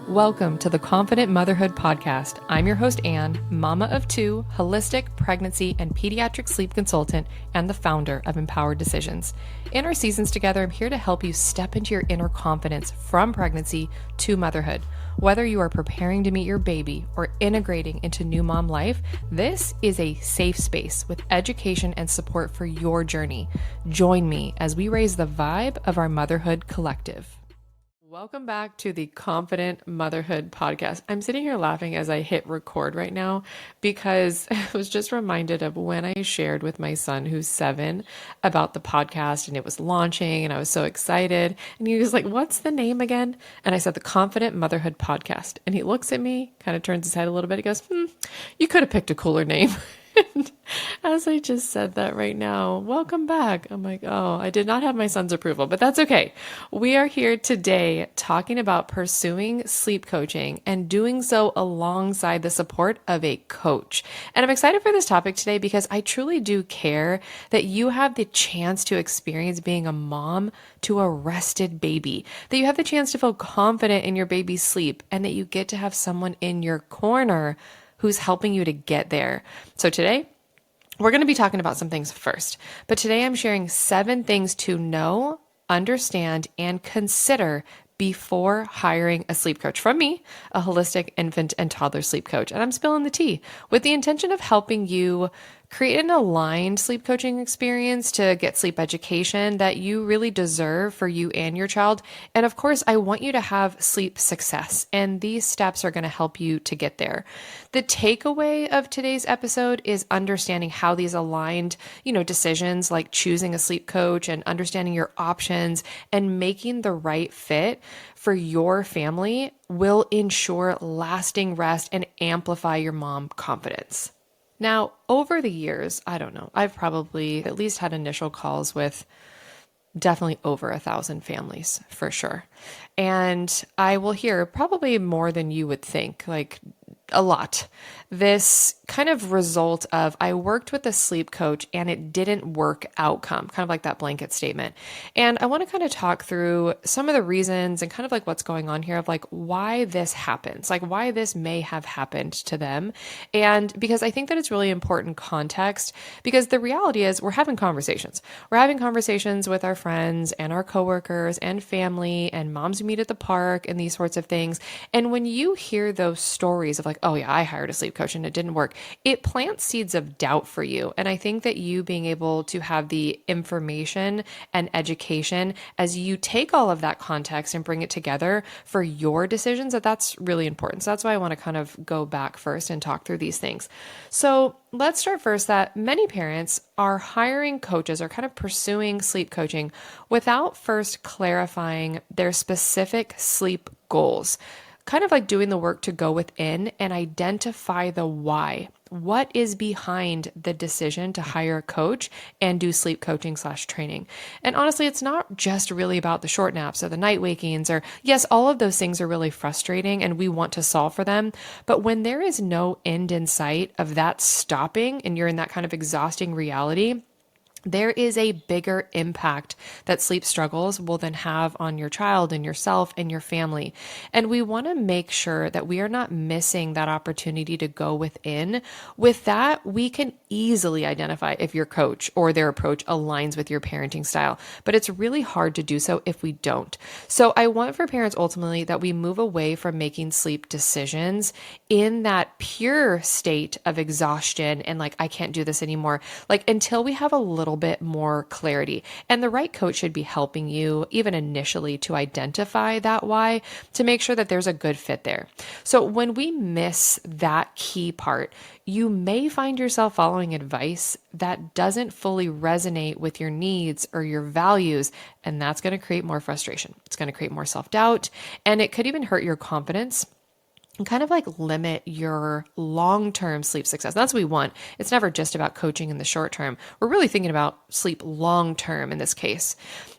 Welcome to the Confident Motherhood Podcast. I'm your host, Anne, mama of two, holistic pregnancy and pediatric sleep consultant, and the founder of Empowered Decisions. In our seasons together, I'm here to help you step into your inner confidence from pregnancy to motherhood. Whether you are preparing to meet your baby or integrating into new mom life, this is a safe space with education and support for your journey. Join me as we raise the vibe of our motherhood collective. Welcome back to the Confident Motherhood Podcast. I'm sitting here laughing as I hit record right now because I was just reminded of when I shared with my son, who's 7, about the podcast and it was launching and I was so excited. And he was like, "What's the name again?" And I said, "The Confident Motherhood Podcast." And he looks at me, kind of turns his head a little bit. He goes, "You could have picked a cooler name." And as I just said that right now, welcome back. I'm like, oh, I did not have my son's approval, but that's okay. We are here today talking about pursuing sleep coaching and doing so alongside the support of a coach. And I'm excited for this topic today because I truly do care that you have the chance to experience being a mom to a rested baby, that you have the chance to feel confident in your baby's sleep, and that you get to have someone in your corner who's helping you to get there. So today, we're going to be talking about some things first, but today I'm sharing 7 things to know, understand, and consider before hiring a sleep coach from me, a holistic infant and toddler sleep coach. And I'm spilling the tea with the intention of helping you create an aligned sleep coaching experience to get sleep education that you really deserve for you and your child. And of course, I want you to have sleep success, and these steps are going to help you to get there. The takeaway of today's episode is understanding how these aligned, decisions like choosing a sleep coach and understanding your options and making the right fit for your family will ensure lasting rest and amplify your mom confidence. Now, over the years, I don't know, I've probably at least had initial calls with definitely over 1,000 families for sure. And I will hear probably more than you would think, like a lot. This kind of result of I worked with a sleep coach and it didn't work outcome, kind of like that blanket statement. And I want to kind of talk through some of the reasons and kind of like what's going on here of like why this happens, like why this may have happened to them. And because I think that it's really important context, because the reality is we're having conversations. We're having conversations with our friends and our coworkers and family and moms who meet at the park and these sorts of things. And when you hear those stories of like, oh yeah, I hired a sleep coach and it didn't work, it plants seeds of doubt for you. And I think that you being able to have the information and education as you take all of that context and bring it together for your decisions, that's really important. So that's why I want to kind of go back first and talk through these things. So let's start first that many parents are hiring coaches or kind of pursuing sleep coaching without first clarifying their specific sleep goals. Kind of like doing the work to go within and identify the why. What is behind the decision to hire a coach and do sleep coaching / training? And honestly, it's not just really about the short naps or the night wakings or yes, all of those things are really frustrating and we want to solve for them. But when there is no end in sight of that stopping and you're in that kind of exhausting reality, there is a bigger impact that sleep struggles will then have on your child and yourself and your family. And we want to make sure that we are not missing that opportunity to go within. With that, we can easily identify if your coach or their approach aligns with your parenting style, but it's really hard to do so if we don't. So I want for parents ultimately that we move away from making sleep decisions in that pure state of exhaustion and like, I can't do this anymore, like until we have a little bit more clarity. And the right coach should be helping you even initially to identify that why, to make sure that there's a good fit there. So when we miss that key part, you may find yourself following advice that doesn't fully resonate with your needs or your values, and that's going to create more frustration. It's going to create more self-doubt, and it could even hurt your confidence and kind of like limit your long-term sleep success. That's what we want. It's never just about coaching in the short term. We're really thinking about sleep long-term in this case.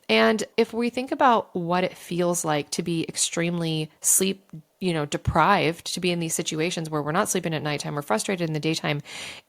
And if we think about what it feels like to be extremely sleep deprived, to be in these situations where we're not sleeping at nighttime, we're frustrated in the daytime,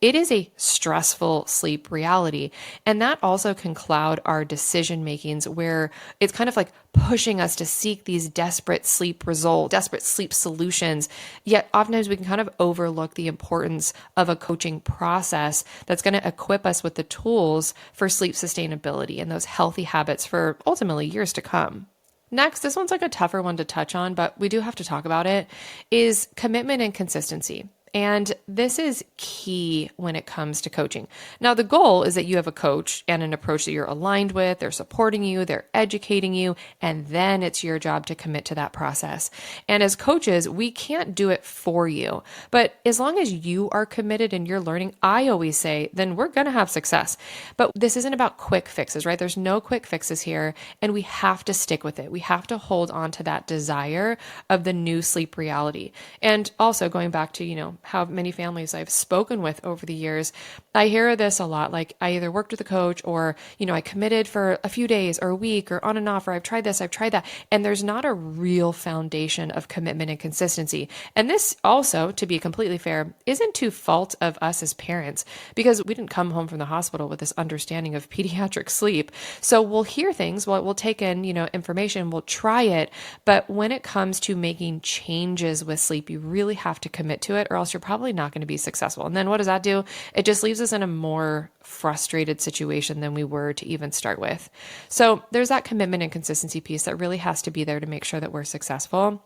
it is a stressful sleep reality. And that also can cloud our decision makings, where it's kind of like pushing us to seek these desperate sleep results, desperate sleep solutions. Yet oftentimes we can kind of overlook the importance of a coaching process that's going to equip us with the tools for sleep sustainability and those healthy habits for ultimately years to come. Next, this one's like a tougher one to touch on, but we do have to talk about it, is commitment and consistency. And this is key when it comes to coaching. Now, the goal is that you have a coach and an approach that you're aligned with, they're supporting you, they're educating you, and then it's your job to commit to that process. And as coaches, we can't do it for you. But as long as you are committed and you're learning, I always say, then we're going to have success. But this isn't about quick fixes, right? There's no quick fixes here, and we have to stick with it. We have to hold on to that desire of the new sleep reality. And also going back to, how many families I've spoken with over the years, I hear this a lot. Like, I either worked with a coach or, I committed for a few days or a week or on and off, or I've tried this, I've tried that. And there's not a real foundation of commitment and consistency. And this also, to be completely fair, isn't to fault of us as parents, because we didn't come home from the hospital with this understanding of pediatric sleep. So we'll hear things, we'll take in, information, we'll try it. But when it comes to making changes with sleep, you really have to commit to it, or else you're probably not going to be successful. And then what does that do? It just leaves us in a more frustrated situation than we were to even start with. So there's that commitment and consistency piece that really has to be there to make sure that we're successful.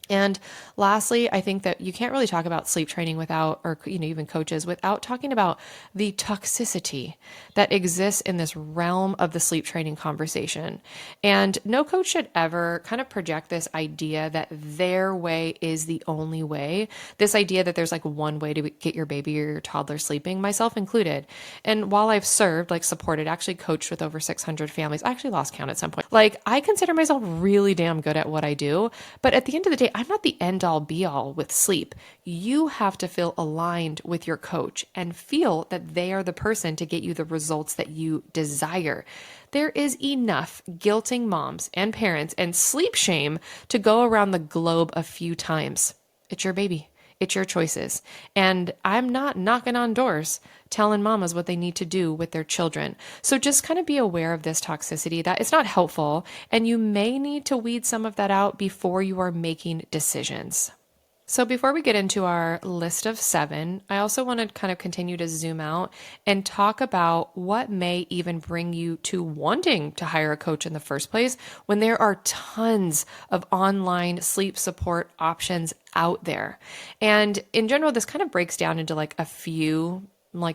And lastly, I think that you can't really talk about sleep training without, or even coaches, without talking about the toxicity that exists in this realm of the sleep training conversation. And no coach should ever kind of project this idea that their way is the only way. This idea that there's like one way to get your baby or your toddler sleeping, myself included. And while I've served, supported, actually coached with over 600 families, I actually lost count at some point. I consider myself really damn good at what I do. But at the end of the day, I'm not the end all be all with sleep. You have to feel aligned with your coach and feel that they are the person to get you the results that you desire. There is enough guilting moms and parents and sleep shame to go around the globe a few times. It's your baby. It's your choices. And I'm not knocking on doors telling mamas what they need to do with their children. So just kind of be aware of this toxicity, that it's not helpful, and you may need to weed some of that out before you are making decisions. So before we get into our list of 7, I also want to kind of continue to zoom out and talk about what may even bring you to wanting to hire a coach in the first place when there are tons of online sleep support options out there. And in general, this kind of breaks down into a few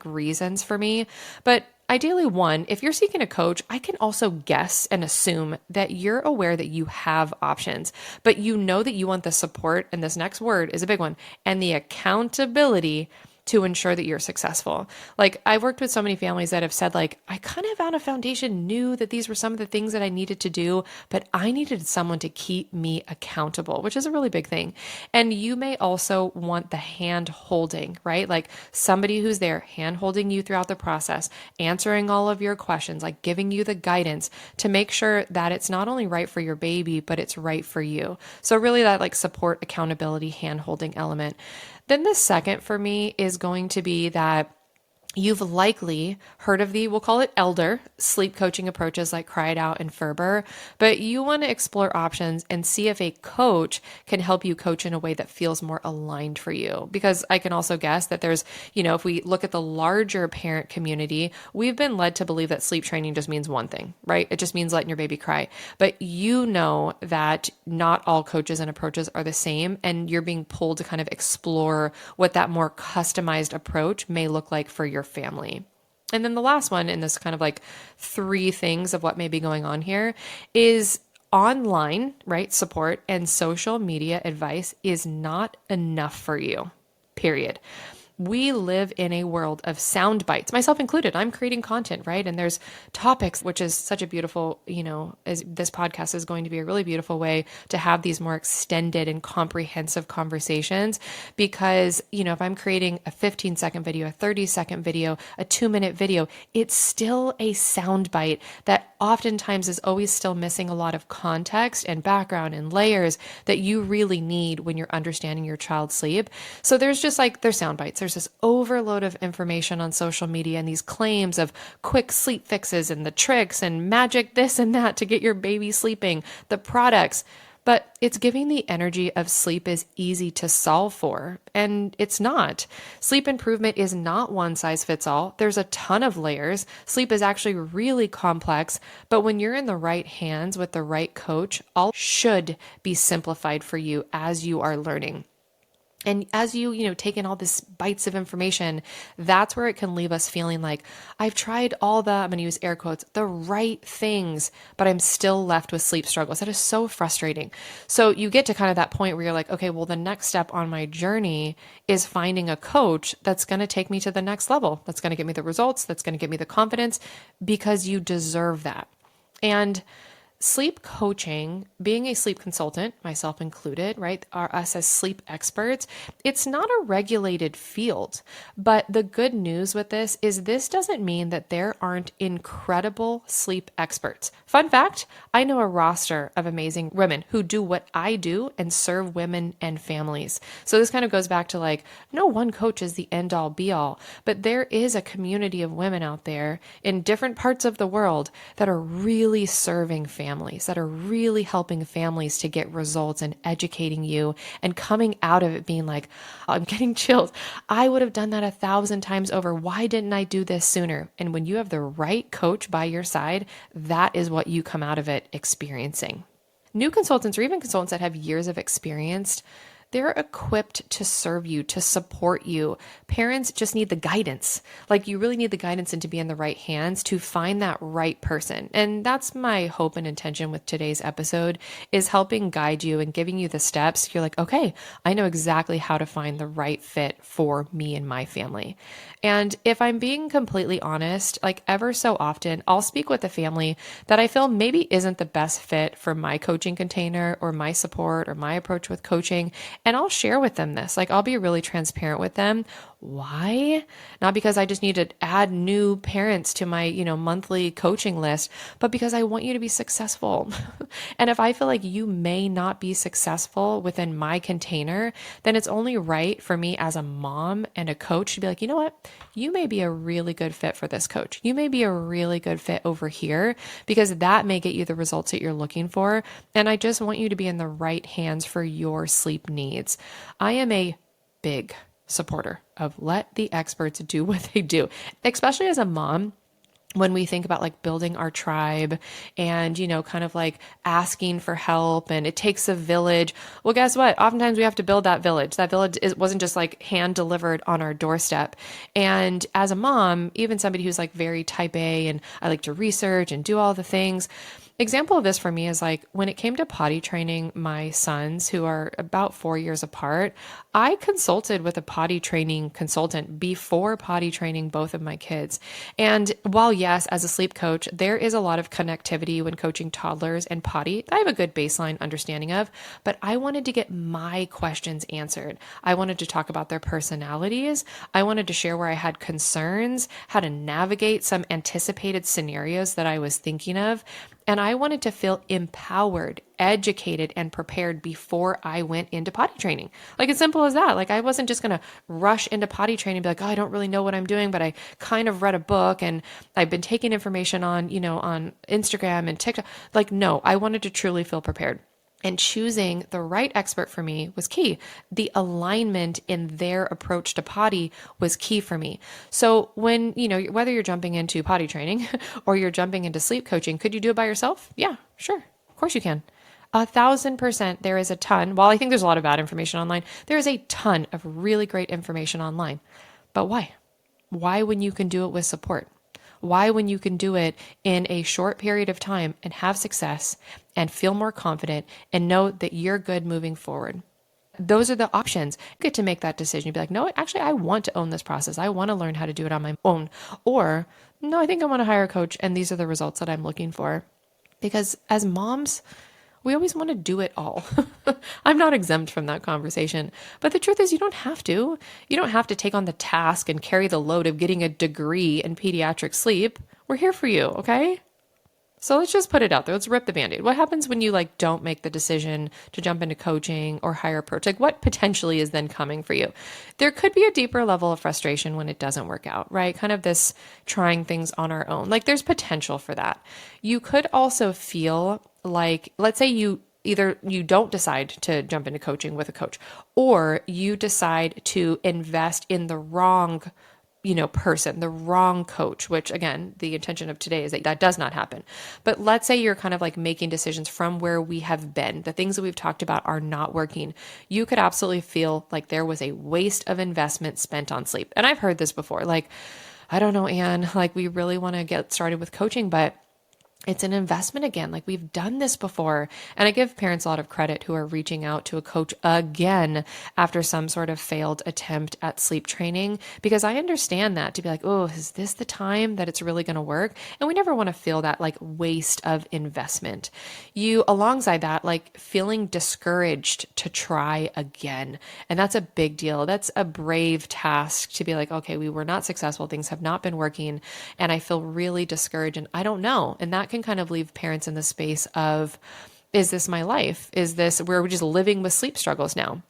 reasons for me, but ideally, one, if you're seeking a coach, I can also guess and assume that you're aware that you have options, but you know that you want the support, and this next word is a big one, and the accountability to ensure that you're successful. I've worked with so many families that have said, I kind of on a foundation knew that these were some of the things that I needed to do, but I needed someone to keep me accountable, which is a really big thing. And you may also want the hand holding, right? Somebody who's there hand holding you throughout the process, answering all of your questions, giving you the guidance to make sure that it's not only right for your baby, but it's right for you. So really that support, accountability, hand holding element. Then the second for me is going to be that you've likely heard of we'll call it elder sleep coaching approaches like Cried Out and Ferber, but you want to explore options and see if a coach can help you coach in a way that feels more aligned for you. Because I can also guess that there's, if we look at the larger parent community, we've been led to believe that sleep training just means one thing, right? It just means letting your baby cry. But you know that not all coaches and approaches are the same, and you're being pulled to kind of explore what that more customized approach may look like for your family. And then the last one in this kind of 3 things of what may be going on here is online, right? Support and social media advice is not enough for you, period. We live in a world of sound bites, myself included. I'm creating content, right? And there's topics, which is such a beautiful, as this podcast is going to be a really beautiful way to have these more extended and comprehensive conversations. Because, if I'm creating a 15-second video, a 30-second video, a 2-minute video, it's still a sound bite that oftentimes is always still missing a lot of context and background and layers that you really need when you're understanding your child's sleep. So there's sound bites. There's this overload of information on social media and these claims of quick sleep fixes and the tricks and magic this and that to get your baby sleeping, the products. But it's giving the energy of sleep is easy to solve for, and it's not. Sleep improvement is not one size fits all. There's a ton of layers. Sleep is actually really complex, but when you're in the right hands with the right coach, all should be simplified for you as you are learning. And as you take in all these bites of information, that's where it can leave us feeling like I've tried all I'm going to use air quotes, the right things, but I'm still left with sleep struggles. That is so frustrating. So you get to kind of that point where you're like, okay, well, the next step on my journey is finding a coach that's going to take me to the next level. That's going to get me the results. That's going to get me the confidence, because you deserve that. And sleep coaching, being a sleep consultant, myself included, right, are us as sleep experts, it's not a regulated field. But the good news with this is this doesn't mean that there aren't incredible sleep experts. Fun fact, I know a roster of amazing women who do what I do and serve women and families. So this kind of goes back to no one coach is the end all be all, but there is a community of women out there in different parts of the world that are really serving families, that are really helping families to get results and educating you and coming out of it being like, I'm getting chills. I would have done that 1,000 times over. Why didn't I do this sooner? And when you have the right coach by your side, that is what you come out of it experiencing. New consultants, or even consultants that have years of experience, they're equipped to serve you, to support you. Parents just need the guidance. You really need the guidance and to be in the right hands to find that right person. And that's my hope and intention with today's episode, is helping guide you and giving you the steps. You're like, okay, I know exactly how to find the right fit for me and my family. And if I'm being completely honest, ever so often, I'll speak with a family that I feel maybe isn't the best fit for my coaching container or my support or my approach with coaching. And I'll share with them this. I'll be really transparent with them. Why? Not because I just need to add new parents to my, monthly coaching list, but because I want you to be successful. And if I feel like you may not be successful within my container, then it's only right for me as a mom and a coach to be like, you know what? You may be a really good fit for this coach. You may be a really good fit over here, because that may get you the results that you're looking for. And I just want you to be in the right hands for your sleep needs. I am a big supporter of let the experts do what they do, especially as a mom. When we think about building our tribe and, kind of asking for help, and it takes a village. Well, guess what? Oftentimes we have to build that village. That village wasn't just hand delivered on our doorstep. And as a mom, even somebody who's very type A and I like to research and do all the things. Example of this for me is when it came to potty training my sons, who are about 4 years apart, I consulted with a potty training consultant before potty training both of my kids. And while yes, as a sleep coach, there is a lot of connectivity when coaching toddlers and potty, I have a good baseline understanding of, but I wanted to get my questions answered. I wanted to talk about their personalities. I wanted to share where I had concerns, how to navigate some anticipated scenarios that I was thinking of. And I wanted to feel empowered, educated, and prepared before I went into potty training. As simple as that. I wasn't just going to rush into potty training and be like, oh, I don't really know what I'm doing, but I kind of read a book and I've been taking information on, on Instagram and TikTok. No, I wanted to truly feel prepared. And choosing the right expert for me was key. The alignment in their approach to potty was key for me. So when, whether you're jumping into potty training or you're jumping into sleep coaching, could you do it by yourself? Yeah, sure. Of course you can. 1,000%. There is a ton. While I think there's a lot of bad information online, there is a ton of really great information online. But why? Why when you can do it with support? Why when you can do it in a short period of time and have success and feel more confident and know that you're good moving forward? those are the options. You get to make that decision. You'd be like, no, actually, I want to own this process. I want to learn how to do it on my own. Or, no, I think I want to hire a coach, and these are the results that I'm looking for. Because as moms, we always want to do it all. I'm not exempt from that conversation. But the truth is, you don't have to. You don't have to take on the task and carry the load of getting a degree in pediatric sleep. We're here for you, okay? So let's just put it out there. Let's rip the Band-Aid. What happens when you don't make the decision to jump into coaching or hire a coach? What potentially is then coming for you? There could be a deeper level of frustration when it doesn't work out, right? Kind of this trying things on our own. There's potential for that. You could also feel like, let's say either you don't decide to jump into coaching with a coach, or you decide to invest in the wrong person, the wrong coach, which again, the intention of today is that that does not happen. But let's say you're kind of making decisions from where we have been. The things that we've talked about are not working. You could absolutely feel like there was a waste of investment spent on sleep. And I've heard this before. I don't know, Anne, we really want to get started with coaching, but it's an investment again. We've done this before. And I give parents a lot of credit who are reaching out to a coach again after some sort of failed attempt at sleep training, because I understand that to be like, oh, is this the time that it's really going to work? And we never want to feel that waste of investment. You, alongside that, feeling discouraged to try again. And that's a big deal. That's a brave task to be like, okay, we were not successful. Things have not been working. And I feel really discouraged and I don't know. And that can kind of leave parents in the space of, is this my life? Is this where we're just living with sleep struggles now?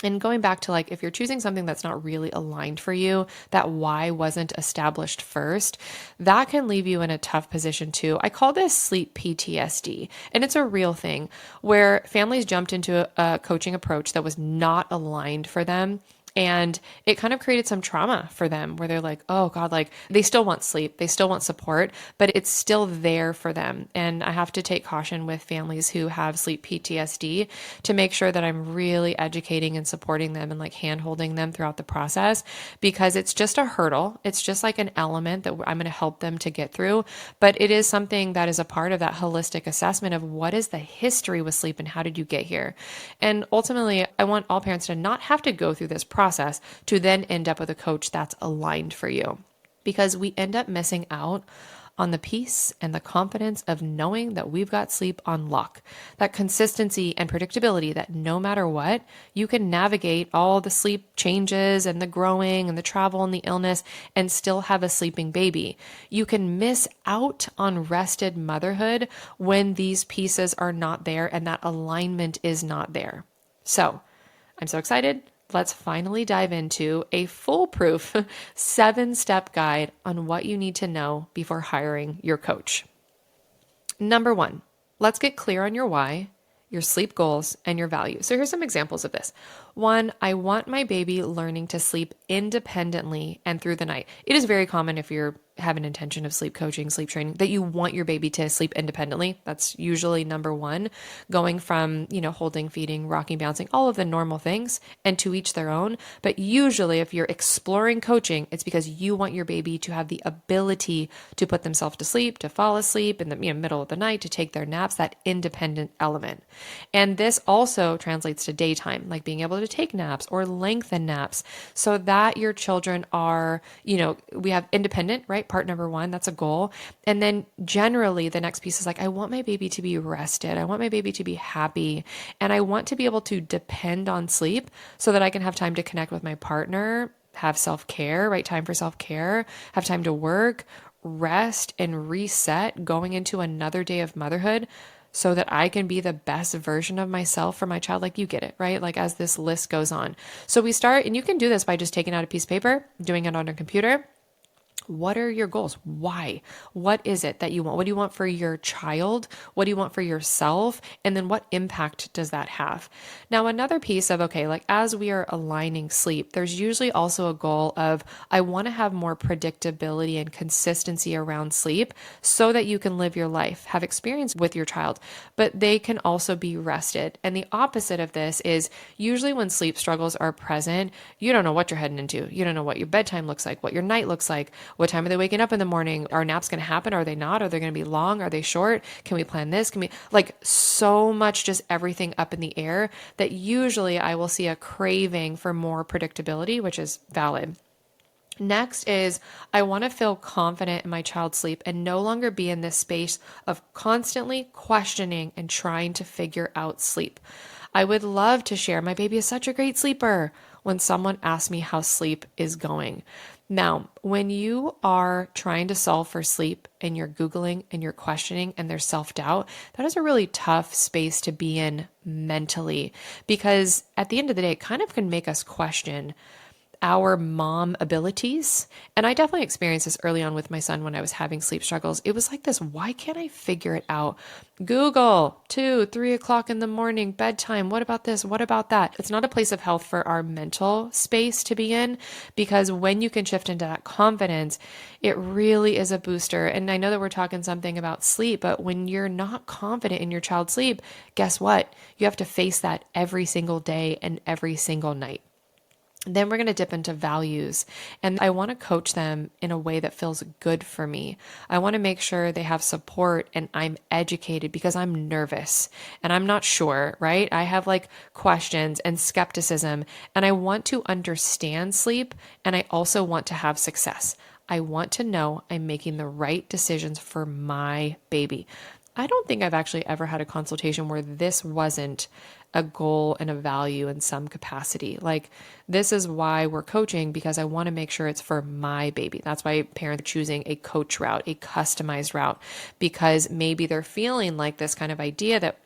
And going back to if you're choosing something that's not really aligned for you, that why wasn't established first, that can leave you in a tough position too. I call this sleep PTSD, and it's a real thing where families jumped into a coaching approach that was not aligned for them. And it kind of created some trauma for them where they're like, oh God, they still want sleep. They still want support, but it's still there for them. And I have to take caution with families who have sleep PTSD to make sure that I'm really educating and supporting them and hand holding them throughout the process, because it's just a hurdle. It's just an element that I'm going to help them to get through. But it is something that is a part of that holistic assessment of what is the history with sleep and how did you get here? And ultimately, I want all parents to not have to go through this process to then end up with a coach that's aligned for you, because we end up missing out on the peace and the confidence of knowing that we've got sleep on lock, that consistency and predictability that no matter what, you can navigate all the sleep changes and the growing and the travel and the illness and still have a sleeping baby. You can miss out on rested motherhood when these pieces are not there and that alignment is not there. So I'm so excited. Let's finally dive into a foolproof 7-step guide on what you need to know before hiring your coach. Number 1, let's get clear on your why, your sleep goals, and your values. So here's some examples of this. 1, I want my baby learning to sleep independently and through the night. It is very common if you're have an intention of sleep coaching, sleep training, that you want your baby to sleep independently. That's usually number 1, going from, holding, feeding, rocking, bouncing, all of the normal things, and to each their own. But usually if you're exploring coaching, it's because you want your baby to have the ability to put themselves to sleep, to fall asleep in the middle of the night, to take their naps, that independent element. And this also translates to daytime, like being able to take naps or lengthen naps so that your children are, we have independent, right? Part number 1, that's a goal. And then generally the next piece is I want my baby to be rested. I want my baby to be happy. And I want to be able to depend on sleep so that I can have time to connect with my partner, have self-care, right? Time for self-care, have time to work, rest, and reset going into another day of motherhood so that I can be the best version of myself for my child. You get it, right? As this list goes on. So we start, and you can do this by just taking out a piece of paper, doing it on a computer. What are your goals? Why? What is it that you want? What do you want for your child? What do you want for yourself? And then what impact does that have? Now, another piece of, as we are aligning sleep, there's usually also a goal of, I want to have more predictability and consistency around sleep so that you can live your life, have experience with your child, but they can also be rested. And the opposite of this is usually when sleep struggles are present, you don't know what you're heading into. You don't know what your bedtime looks like, what your night looks like, What time are they waking up in the morning? Are naps going to happen? Are they not? Are they going to be long? Are they short? Can we plan this? Can we, like, so much just everything up in the air that usually I will see a craving for more predictability, which is valid. Next is I want to feel confident in my child's sleep and no longer be in this space of constantly questioning and trying to figure out sleep. I would love to share my baby is such a great sleeper when someone asks me how sleep is going. Now, when you are trying to solve for sleep and you're Googling and you're questioning and there's self-doubt, that is a really tough space to be in mentally, because at the end of the day, it kind of can make us question our mom abilities. And I definitely experienced this early on with my son when I was having sleep struggles. It was like this, why can't I figure it out? Google, 2, 3 o'clock in the morning, bedtime. What about this? What about that? It's not a place of health for our mental space to be in, because when you can shift into that confidence, it really is a booster. And I know that we're talking something about sleep, but when you're not confident in your child's sleep, guess what? You have to face that every single day and every single night. Then we're going to dip into values, and I want to coach them in a way that feels good for me. I want to make sure they have support and I'm educated, because I'm nervous and I'm not sure, right? I have like questions and skepticism, and I want to understand sleep, and I also want to have success. I want to know I'm making the right decisions for my baby. I don't think I've actually ever had a consultation where this wasn't a goal and a value in some capacity. Like, this is why we're coaching, because I want to make sure it's for my baby. That's why parents are choosing a coach route, a customized route, because maybe they're feeling like this kind of idea that,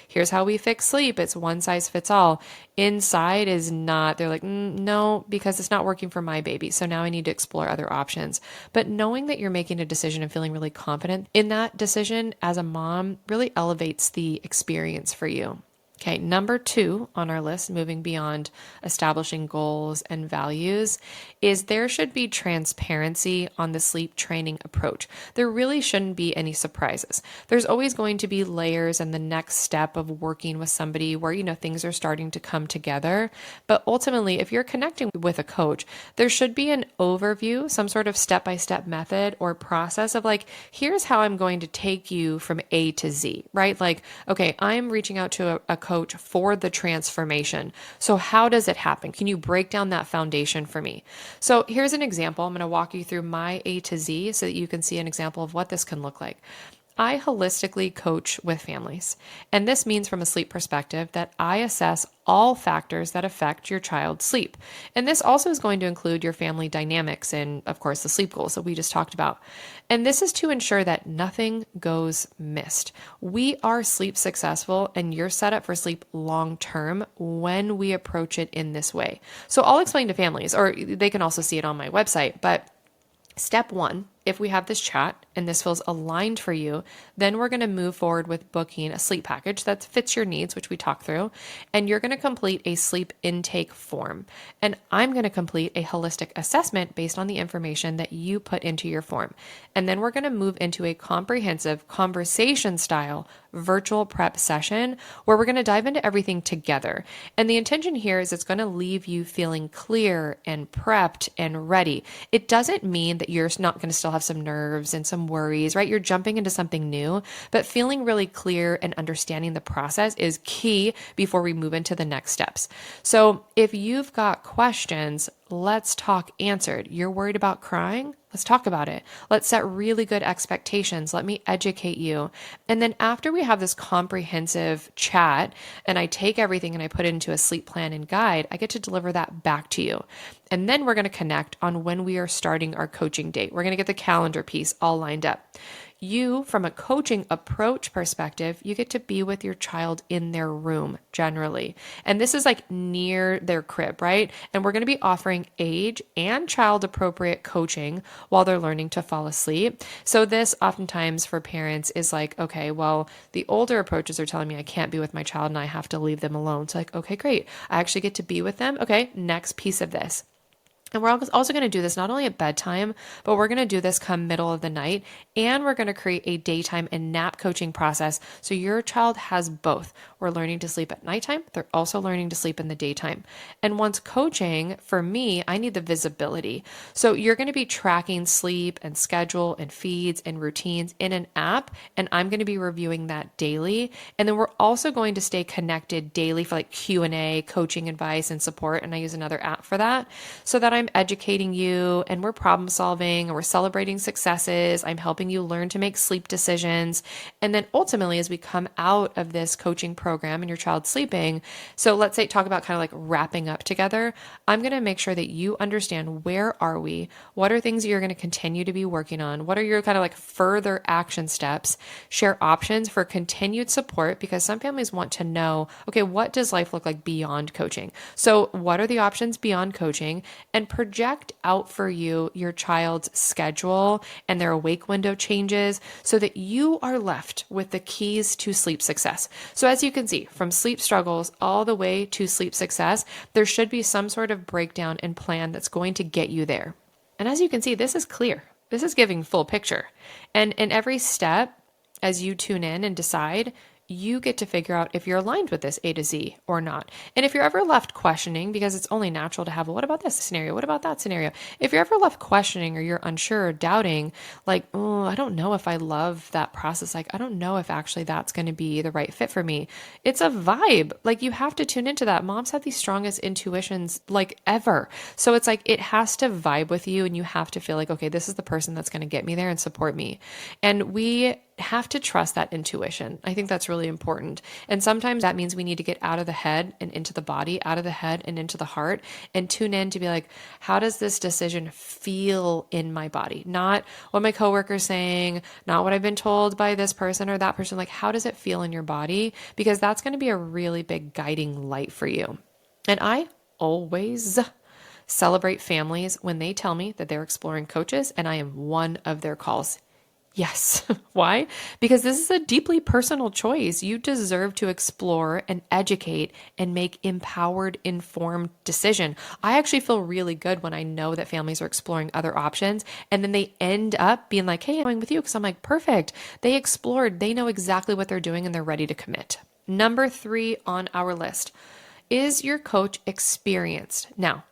here's how we fix sleep. It's one size fits all. Inside is not, they're like, no, because it's not working for my baby. So now I need to explore other options. But knowing that you're making a decision and feeling really confident in that decision as a mom really elevates the experience for you. Okay, number 2 on our list, moving beyond establishing goals and values, is there should be transparency on the sleep training approach. There really shouldn't be any surprises. There's always going to be layers and the next step of working with somebody where, things are starting to come together. But ultimately, if you're connecting with a coach, there should be an overview, some sort of step-by-step method or process of like, here's how I'm going to take you from A to Z, right? Like, okay, I'm reaching out to a coach for the transformation. So how does it happen? Can you break down that foundation for me? So here's an example. I'm going to walk you through my A to Z so that you can see an example of what this can look like. I holistically coach with families, and this means from a sleep perspective that I assess all factors that affect your child's sleep. And this also is going to include your family dynamics and, of course, the sleep goals that we just talked about. And this is to ensure that nothing goes missed. We are sleep successful, and you're set up for sleep long term when we approach it in this way. So I'll explain to families, or they can also see it on my website, but step 1, if we have this chat and this feels aligned for you, then we're going to move forward with booking a sleep package that fits your needs, which we talk through, and you're going to complete a sleep intake form. And I'm going to complete a holistic assessment based on the information that you put into your form. And then we're going to move into a comprehensive conversation style virtual prep session where we're going to dive into everything together. And the intention here is it's going to leave you feeling clear and prepped and ready. It doesn't mean that you're not going to still have some nerves and some worries, right? You're jumping into something new, but feeling really clear and understanding the process is key before we move into the next steps. So if you've got questions, let's talk answered. You're worried about crying? Let's talk about it. Let's set really good expectations. Let me educate you. And then after we have this comprehensive chat and I take everything and I put it into a sleep plan and guide, I get to deliver that back to you. And then we're going to connect on when we are starting our coaching date. We're going to get the calendar piece all lined up. You, from a coaching approach perspective, you get to be with your child in their room generally. And this is like near their crib, right? And we're going to be offering age and child appropriate coaching while they're learning to fall asleep. So this oftentimes for parents is like, okay, well, the older approaches are telling me I can't be with my child and I have to leave them alone. It's like, okay, great. I actually get to be with them. Okay, next piece of this. And we're also going to do this not only at bedtime, but we're going to do this come middle of the night. And we're going to create a daytime and nap coaching process. So your child has both. We're learning to sleep at nighttime. They're also learning to sleep in the daytime. And once coaching, for me, I need the visibility. So you're going to be tracking sleep and schedule and feeds and routines in an app. And I'm going to be reviewing that daily. And then we're also going to stay connected daily for like Q&A, coaching advice and support. And I use another app for that so that I'm educating you and we're problem solving and we're celebrating successes. I'm helping you learn to make sleep decisions. And then ultimately, as we come out of this coaching program and your child's sleeping, so let's say talk about kind of like wrapping up together, I'm going to make sure that you understand where are we? What are things you're going to continue to be working on? What are your kind of like further action steps? Share options for continued support because some families want to know, okay, what does life look like beyond coaching? So what are the options beyond coaching? And project out for you your child's schedule and their awake window changes so that you are left with the keys to sleep success. So as you can see, from sleep struggles all the way to sleep success, there should be some sort of breakdown and plan that's going to get you there. And as you can see, this is clear. This is giving full picture. And in every step, as you tune in and decide, you get to figure out if you're aligned with this A to Z or not. And if you're ever left questioning, because it's only natural to have, well, what about this scenario? What about that scenario? If you're ever left questioning or you're unsure or doubting, like, oh, I don't know if I love that process. Like, I don't know if actually that's going to be the right fit for me. It's a vibe. Like, you have to tune into that. Moms have the strongest intuitions like ever. So it's like, it has to vibe with you and you have to feel like, okay, this is the person that's going to get me there and support me. And we have to trust that intuition. I think that's really important. And sometimes that means we need to get out of the head and into the body, out of the head and into the heart, and tune in to be like, how does this decision feel in my body? Not what my coworker's saying, not what I've been told by this person or that person. Like, how does it feel in your body? Because that's going to be a really big guiding light for you. And I always celebrate families when they tell me that they're exploring coaches and I am one of their calls. Yes. Why? Because this is a deeply personal choice. You deserve to explore and educate and make empowered, informed decision. I actually feel really good when I know that families are exploring other options and then they end up being like, hey, I'm going with you because I'm like, perfect. They explored, they know exactly what they're doing and they're ready to commit. Number 3 on our list, is your coach experienced? Now,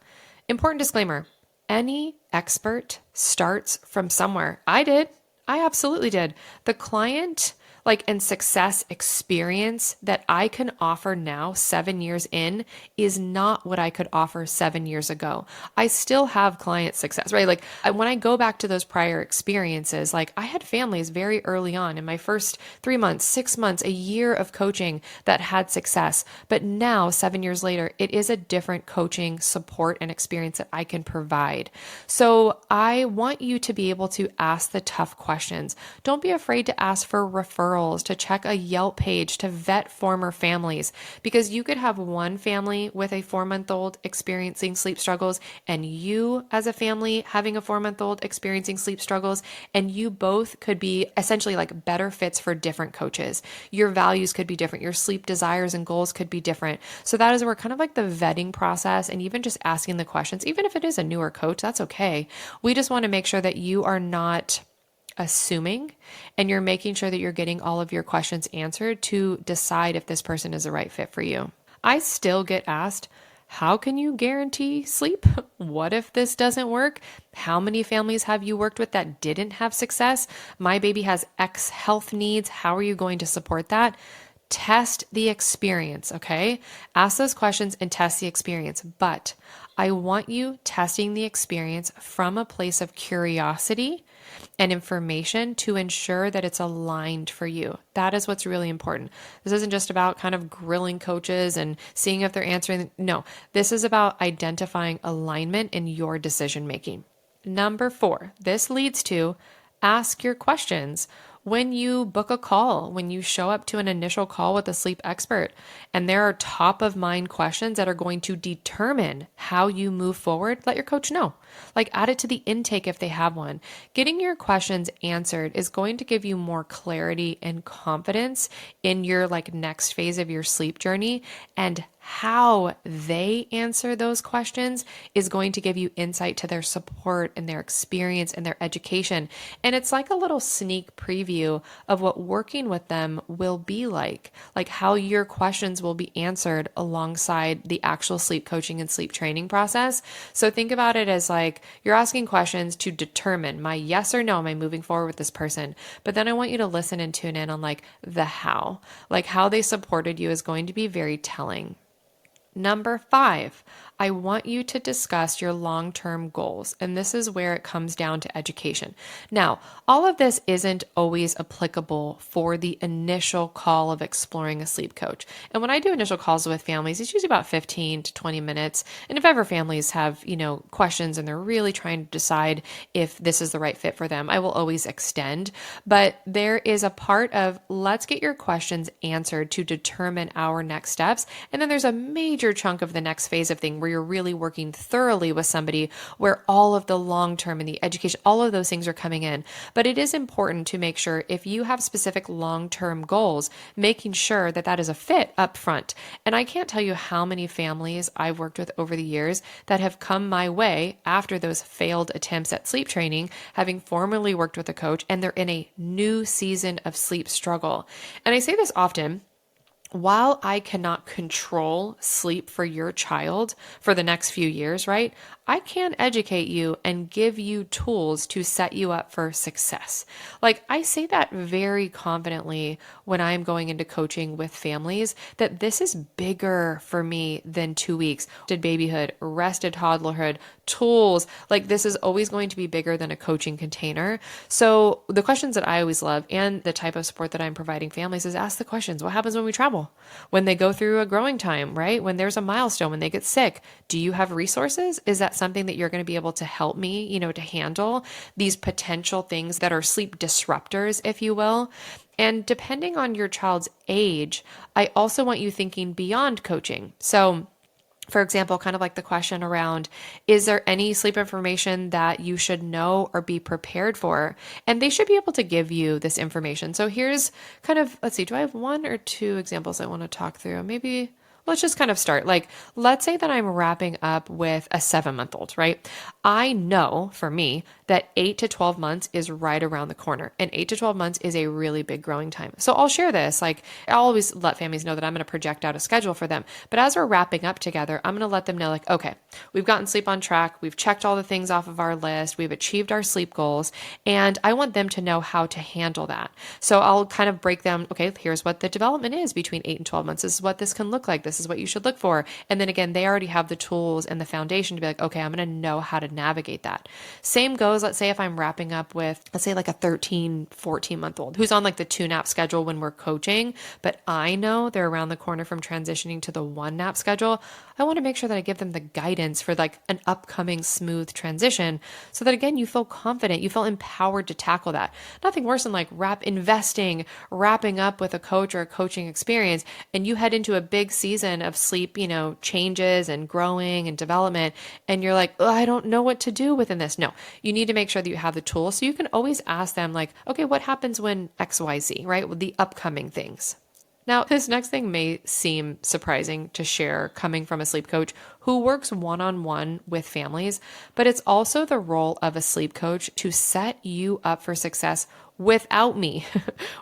important disclaimer, any expert starts from somewhere. I absolutely did. The client and success experience that I can offer now 7 years in is not what I could offer 7 years ago. I still have client success, right? When I go back to those prior experiences, I had families very early on in my first 3 months, 6 months, a year of coaching that had success. But now 7 years later, it is a different coaching support and experience that I can provide. So I want you to be able to ask the tough questions. Don't be afraid to ask for referrals, to check a Yelp page, to vet former families, because you could have one family with a 4-month-old experiencing sleep struggles and you as a family having a 4-month-old experiencing sleep struggles, and you both could be essentially better fits for different coaches. Your values could be different. Your sleep desires and goals could be different. So that is where kind of the vetting process and even just asking the questions, even if it is a newer coach, that's okay. We just want to make sure that you are not assuming and you're making sure that you're getting all of your questions answered to decide if this person is the right fit for you. I still get asked, how can you guarantee sleep? What if this doesn't work? How many families have you worked with that didn't have success? My baby has X health needs. How are you going to support that? Test the experience, okay? Ask those questions and test the experience. But I want you testing the experience from a place of curiosity and information to ensure that it's aligned for you. That is what's really important. This isn't just about kind of grilling coaches and seeing if they're answering. No, this is about identifying alignment in your decision making. Number 4, this leads to ask your questions. When you book a call, when you show up to an initial call with a sleep expert, and there are top of mind questions that are going to determine how you move forward, let your coach know. Add it to the intake if they have one. Getting your questions answered is going to give you more clarity and confidence in your next phase of your sleep journey and how they answer those questions is going to give you insight to their support and their experience and their education. And it's like a little sneak preview of what working with them will be like how your questions will be answered alongside the actual sleep coaching and sleep training process. So think about it as like you're asking questions to determine my yes or no, am I moving forward with this person? But then I want you to listen and tune in on like the how, like how they supported you is going to be very telling. Number 5, I want you to discuss your long-term goals. And this is where it comes down to education. Now, all of this isn't always applicable for the initial call of exploring a sleep coach. And when I do initial calls with families, it's usually about 15 to 20 minutes. And if ever families have, questions and they're really trying to decide if this is the right fit for them, I will always extend. But there is a part of let's get your questions answered to determine our next steps. And then there's a major chunk of the next phase of thing where you're really working thoroughly with somebody where all of the long-term and the education, all of those things are coming in. But it is important to make sure if you have specific long-term goals, making sure that that is a fit up front. And I can't tell you how many families I've worked with over the years that have come my way after those failed attempts at sleep training, having formerly worked with a coach, and they're in a new season of sleep struggle. And I say this often. While I cannot control sleep for your child for the next few years, right? I can educate you and give you tools to set you up for success. Like I say that very confidently when I'm going into coaching with families that this is bigger for me than 2 weeks. Did babyhood, rested toddlerhood, tools, like this is always going to be bigger than a coaching container. So the questions that I always love and the type of support that I'm providing families is ask the questions. What happens when we travel? When they go through a growing time, right? When there's a milestone, when they get sick, do you have resources? Is that something that you're going to be able to help me, to handle these potential things that are sleep disruptors, if you will? And depending on your child's age, I also want you thinking beyond coaching. So for example, kind of like the question around, is there any sleep information that you should know or be prepared for? And they should be able to give you this information. So here's kind of, let's see, do I have 1 or 2 examples I want to talk through? Maybe let's just kind of start. Like, let's say that I'm wrapping up with a 7-month-old, right? I know for me that 8 to 12 months is right around the corner, and 8 to 12 months is a really big growing time. So I'll share this. Like, I'll always let families know that I'm going to project out a schedule for them. But as we're wrapping up together, I'm going to let them know, like, okay, we've gotten sleep on track. We've checked all the things off of our list. We've achieved our sleep goals. And I want them to know how to handle that. So I'll kind of break them. Okay, here's what the development is between 8 and 12 months. This is what this can look like. This is what you should look for. And then again, they already have the tools and the foundation to be like, okay, I'm going to know how to navigate that. Same goes, let's say if I'm wrapping up with, let's say like a 13, 14-month-old who's on like the 2-nap schedule when we're coaching, but I know they're around the corner from transitioning to the 1-nap schedule. I want to make sure that I give them the guidance for like an upcoming smooth transition so that again, you feel confident, you feel empowered to tackle that. Nothing worse than like wrapping up with a coach or a coaching experience, and you head into a big season of sleep, changes and growing and development. And you're like, oh, I don't know what to do within this. No, you need to make sure that you have the tools. So you can always ask them like, okay, what happens when XYZ, right? With the upcoming things. Now, this next thing may seem surprising to share coming from a sleep coach who works one-on-one with families, but it's also the role of a sleep coach to set you up for success without me,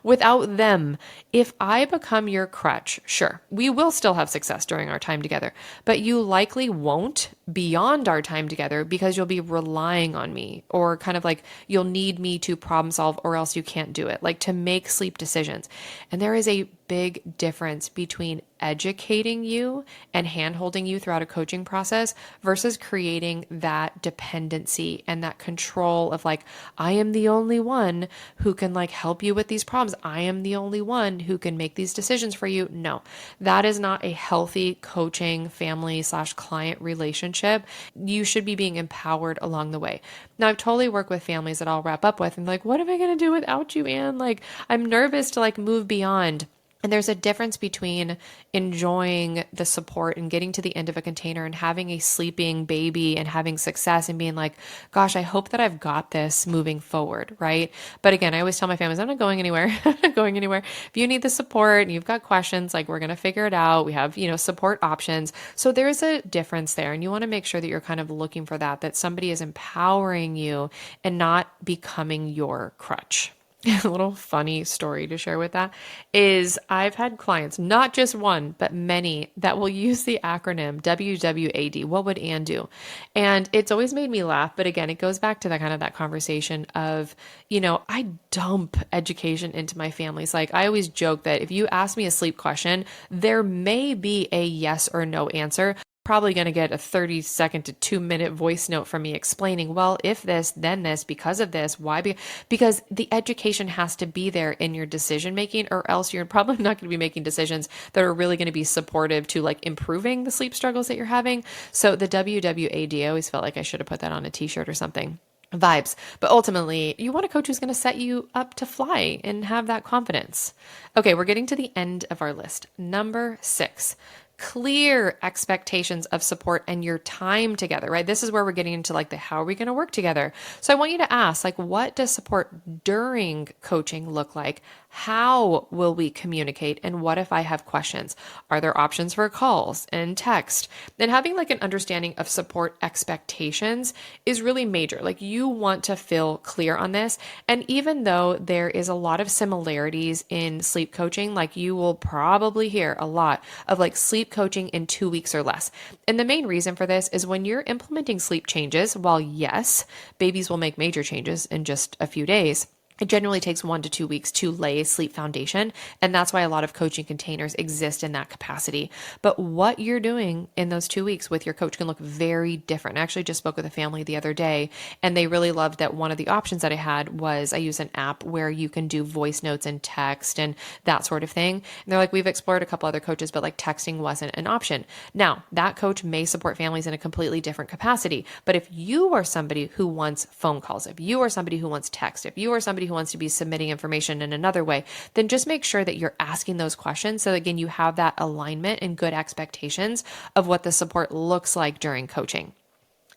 without them. If I become your crutch, sure, we will still have success during our time together, but you likely won't beyond our time together because you'll be relying on me, or kind of like you'll need me to problem solve or else you can't do it, like to make sleep decisions. And there is a big difference between educating you and hand-holding you throughout a coaching process versus creating that dependency and that control of like, I am the only one who can like help you with these problems. I am the only one who can make these decisions for you. No, that is not a healthy coaching family/client relationship. You should be being empowered along the way. Now, I've totally worked with families that I'll wrap up with and like, what am I going to do without you, Anne? Like, I'm nervous to like move beyond. And there's a difference between enjoying the support and getting to the end of a container and having a sleeping baby and having success and being like, gosh, I hope that I've got this moving forward, right? But again, I always tell my families, I'm not going anywhere. I'm not going anywhere. If you need the support and you've got questions, like we're going to figure it out. We have, support options. So there's a difference there. And you want to make sure that you're kind of looking for that somebody is empowering you and not becoming your crutch. A little funny story to share with that is I've had clients, not just one, but many that will use the acronym WWAD. What would Ann do? And it's always made me laugh. But again, it goes back to that conversation of, I dump education into my families. Like I always joke that if you ask me a sleep question, there may be a yes or no answer. Probably going to get a 30-second to 2-minute voice note from me explaining, well, if this, then this, because of this, why? Because the education has to be there in your decision making, or else you're probably not going to be making decisions that are really going to be supportive to like improving the sleep struggles that you're having. So the WWAD, I always felt like I should have put that on a t-shirt or something. Vibes. But ultimately, you want a coach who's going to set you up to fly and have that confidence. Okay, we're getting to the end of our list. Number 6. Clear expectations of support and your time together, right? This is where we're getting into like how are we going to work together? So I want you to ask, like, what does support during coaching look like? How will we communicate? And what if I have questions? Are there options for calls and text? Then having like an understanding of support expectations is really major. Like you want to feel clear on this. And even though there is a lot of similarities in sleep coaching, like you will probably hear a lot of like sleep coaching in 2 weeks or less. And the main reason for this is when you're implementing sleep changes, while yes, babies will make major changes in just a few days, it generally takes 1 to 2 weeks to lay a sleep foundation. And that's why a lot of coaching containers exist in that capacity. But what you're doing in those 2 weeks with your coach can look very different. I actually just spoke with a family the other day, and they really loved that one of the options that I had was I use an app where you can do voice notes and text and that sort of thing. And they're like, we've explored a couple other coaches, but like texting wasn't an option. Now, that coach may support families in a completely different capacity. But if you are somebody who wants phone calls, if you are somebody who wants text, if you are somebody who wants to be submitting information in another way, then just make sure that you're asking those questions. So again, you have that alignment and good expectations of what the support looks like during coaching.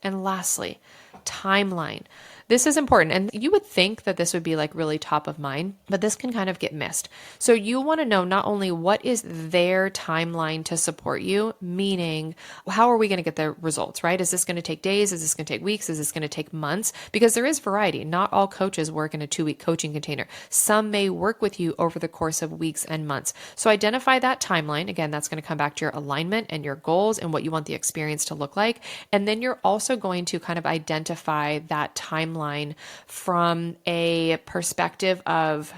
And lastly, timeline. This is important. And you would think that this would be like really top of mind, but this can kind of get missed. So you want to know not only what is their timeline to support you, meaning how are we going to get the results, right? Is this going to take days? Is this going to take weeks? Is this going to take months? Because there is variety. Not all coaches work in a 2-week coaching container. Some may work with you over the course of weeks and months. So identify that timeline. Again, that's going to come back to your alignment and your goals and what you want the experience to look like. And then you're also going to kind of identify that timeline from a perspective of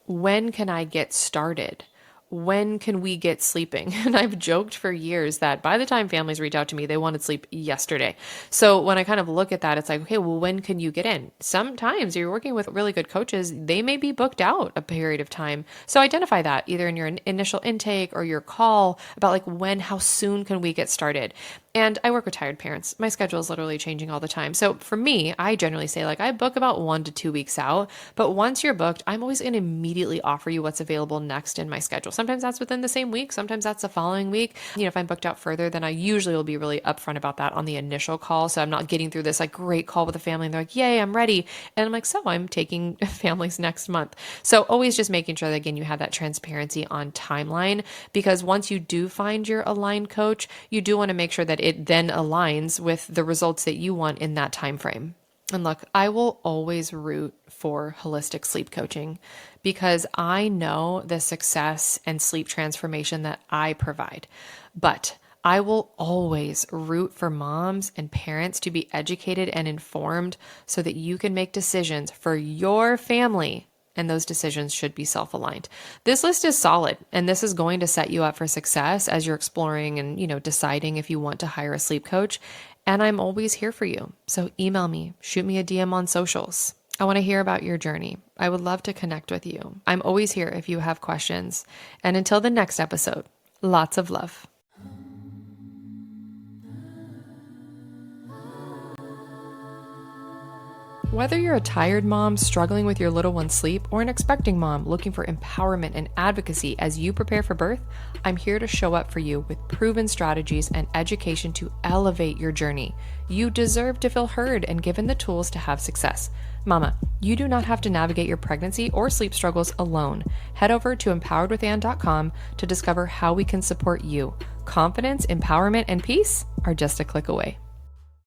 when can I get started? When can we get sleeping? And I've joked for years that by the time families reach out to me, they wanted sleep yesterday. So when I kind of look at that, it's like, okay, well, when can you get in? Sometimes you're working with really good coaches, they may be booked out a period of time. So identify that either in your initial intake or your call about like how soon can we get started? And I work with tired parents. My schedule is literally changing all the time. So for me, I generally say like I book about 1 to 2 weeks out. But once you're booked, I'm always going to immediately offer you what's available next in my schedule. Sometimes that's within the same week. Sometimes that's the following week. If I'm booked out further, then I usually will be really upfront about that on the initial call. So I'm not getting through this like great call with a family and they're like, yay, I'm ready. And I'm like, so I'm taking families next month. So always just making sure that, again, you have that transparency on timeline, because once you do find your aligned coach, you do want to make sure that it then aligns with the results that you want in that time frame. And look, I will always root for holistic sleep coaching because I know the success and sleep transformation that I provide. But I will always root for moms and parents to be educated and informed so that you can make decisions for your family. And those decisions should be self-aligned. This list is solid, and this is going to set you up for success as you're exploring and, deciding if you want to hire a sleep coach. And I'm always here for you. So email me, shoot me a DM on socials. I want to hear about your journey. I would love to connect with you. I'm always here if you have questions. And until the next episode, lots of love. Whether you're a tired mom struggling with your little one's sleep or an expecting mom looking for empowerment and advocacy as you prepare for birth, I'm here to show up for you with proven strategies and education to elevate your journey. You deserve to feel heard and given the tools to have success. Mama, you do not have to navigate your pregnancy or sleep struggles alone. Head over to empoweredwithann.com to discover how we can support you. Confidence, empowerment, and peace are just a click away.